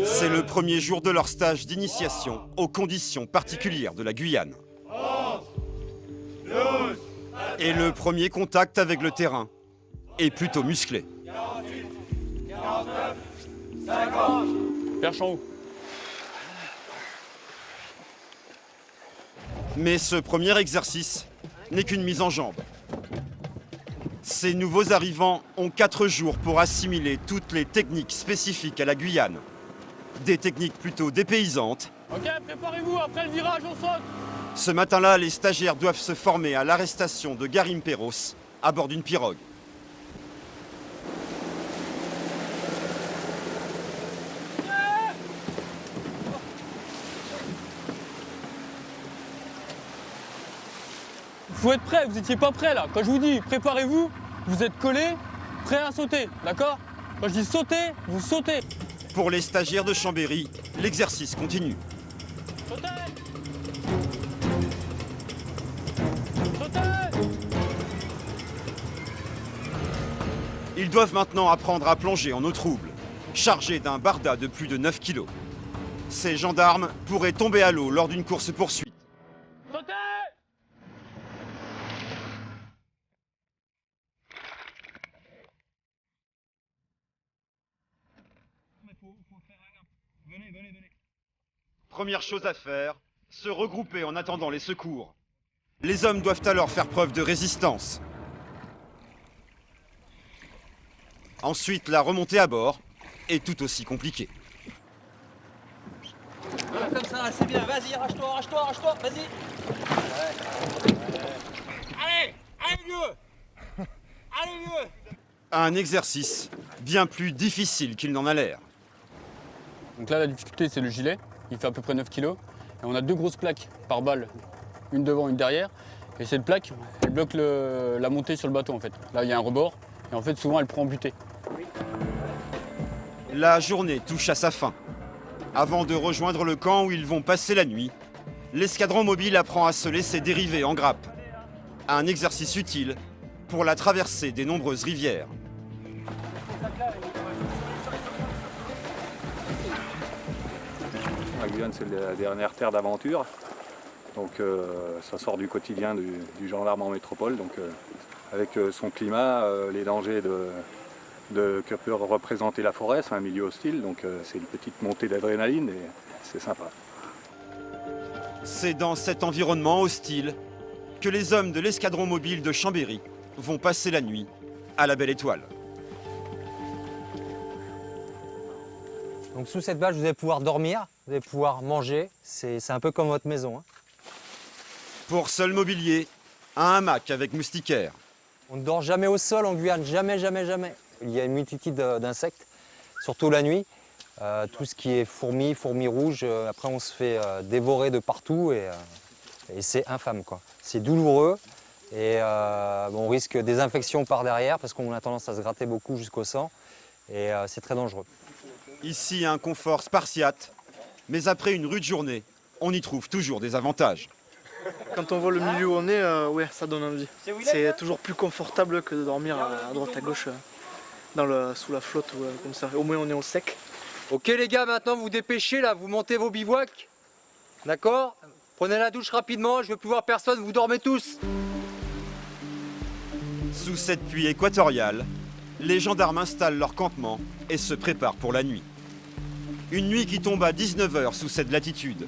C'est le premier jour de leur stage d'initiation aux conditions particulières de la Guyane. Et le premier contact avec le terrain est plutôt musclé. Perche en haut. Mais ce premier exercice n'est qu'une mise en jambe. Ces nouveaux arrivants ont 4 jours pour assimiler toutes les techniques spécifiques à la Guyane. Des techniques plutôt dépaysantes. Ok, préparez-vous, après le virage, on saute. Ce matin-là, les stagiaires doivent se former à l'arrestation de Garim Perros à bord d'une pirogue. Faut être prêt, vous étiez pas prêt là. Quand je vous dis préparez-vous, vous êtes collés, prêts à sauter, d'accord? Quand je dis sauter, vous sautez. Pour les stagiaires de Chambéry, l'exercice continue. Sautez! Sautez! Ils doivent maintenant apprendre à plonger en eau trouble, chargés d'un barda de plus de 9 kilos. Ces gendarmes pourraient tomber à l'eau lors d'une course-poursuite. Sautez! Première chose à faire, se regrouper en attendant les secours. Les hommes doivent alors faire preuve de résistance. Ensuite, la remontée à bord est tout aussi compliquée. Voilà, comme ça, c'est bien. Vas-y, arrache-toi, vas-y. Allez, allez mieux. Allez mieux. Un exercice bien plus difficile qu'il n'en a l'air. Donc là, la difficulté, c'est le gilet. Il fait à peu près 9 kg. Et on a 2 grosses plaques par balle, une devant, une derrière. Et cette plaque, elle bloque la montée sur le bateau en fait. Là, il y a un rebord. Et en fait, souvent, elle prend en butée. La journée touche à sa fin. Avant de rejoindre le camp où ils vont passer la nuit, l'escadron mobile apprend à se laisser dériver en grappe. Un exercice utile pour la traversée des nombreuses rivières. La Guyane, c'est la dernière terre d'aventure. Donc ça sort du quotidien du gendarme en métropole. Donc avec son climat, les dangers que peut représenter la forêt, c'est un milieu hostile. Donc c'est une petite montée d'adrénaline et c'est sympa. C'est dans cet environnement hostile que les hommes de l'escadron mobile de Chambéry vont passer la nuit à la Belle Étoile. Donc sous cette bâche, vous allez pouvoir dormir, vous allez pouvoir manger. C'est un peu comme votre maison, hein. Pour seul mobilier, un hamac avec moustiquaire. On ne dort jamais au sol en Guyane, jamais, jamais, jamais. Il y a une multitude d'insectes, surtout la nuit. Tout ce qui est fourmis rouges, après on se fait dévorer de partout et c'est infâme, quoi. C'est douloureux et on risque des infections par derrière parce qu'on a tendance à se gratter beaucoup jusqu'au sang et c'est très dangereux. Ici, un confort spartiate, mais après une rude journée, on y trouve toujours des avantages. Quand on voit le milieu où on est, ouais, ça donne envie. C'est toujours plus confortable que de dormir à droite à gauche sous la flotte ou comme ça. Au moins on est au sec. Ok les gars, maintenant vous dépêchez là, vous montez vos bivouacs. D'accord? Prenez la douche rapidement, je veux plus voir personne, vous dormez tous. Sous cette pluie équatoriale, les gendarmes installent leur campement et se préparent pour la nuit. Une nuit qui tombe à 19 h sous cette latitude.